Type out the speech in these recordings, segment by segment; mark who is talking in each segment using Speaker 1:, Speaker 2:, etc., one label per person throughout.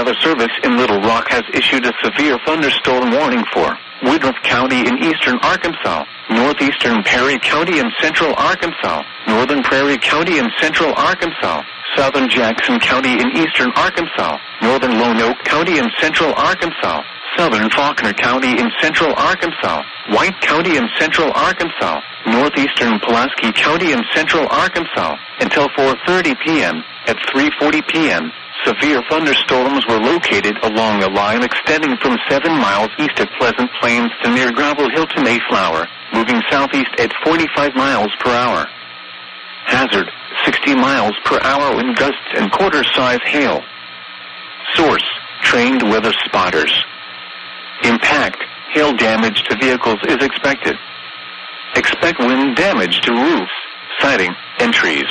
Speaker 1: Weather Service in Little Rock has issued a severe thunderstorm warning for Woodruff County in eastern Arkansas, northeastern Perry County in central Arkansas, northern Prairie County in central Arkansas, southern Jackson County in eastern Arkansas, northern Lone Oak County in central Arkansas, southern Faulkner County in central Arkansas, White County in central Arkansas, northeastern Pulaski County in central Arkansas, until 4:30 p.m. At 3:40 p.m., severe thunderstorms were located along a line extending from 7 miles east of Pleasant Plains to near Gravel Hill to Mayflower, moving southeast at 45 miles per hour. Hazard, 60 miles per hour wind gusts and quarter-size hail. Source, trained weather spotters. Impact, hail damage to vehicles is expected. Expect wind damage to roofs, siding, and trees.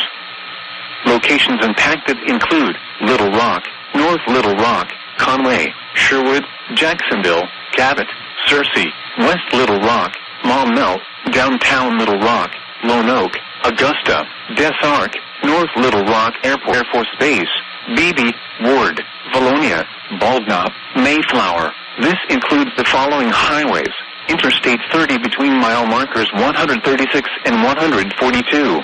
Speaker 1: Locations impacted include Little Rock, North Little Rock, Conway, Sherwood, Jacksonville, Cabot, Searcy, West Little Rock, Maumelle, Downtown Little Rock, Lone Oak, Augusta, Des Arc, North Little Rock Air Force Base, Beebe, Ward, Valonia, Baldknop, Mayflower. This includes the following highways: Interstate 30 between mile markers 136 and 142.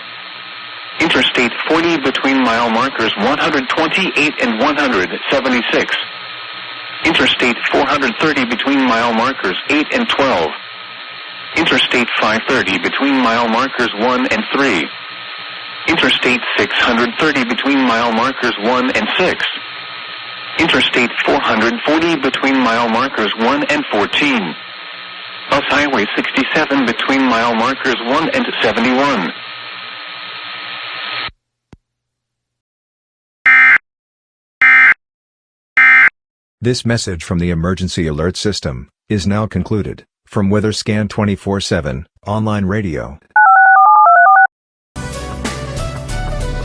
Speaker 1: Interstate 40 between mile markers 128 and 176. Interstate 430 between mile markers 8 and 12. Interstate 530 between mile markers 1 and 3. Interstate 630 between mile markers 1 and 6. Interstate 440 between mile markers 1 and 14. Bus Highway 67 between mile markers 1 and 71.
Speaker 2: This message from the Emergency Alert System is now concluded. From WeatherScan 24/7, online radio,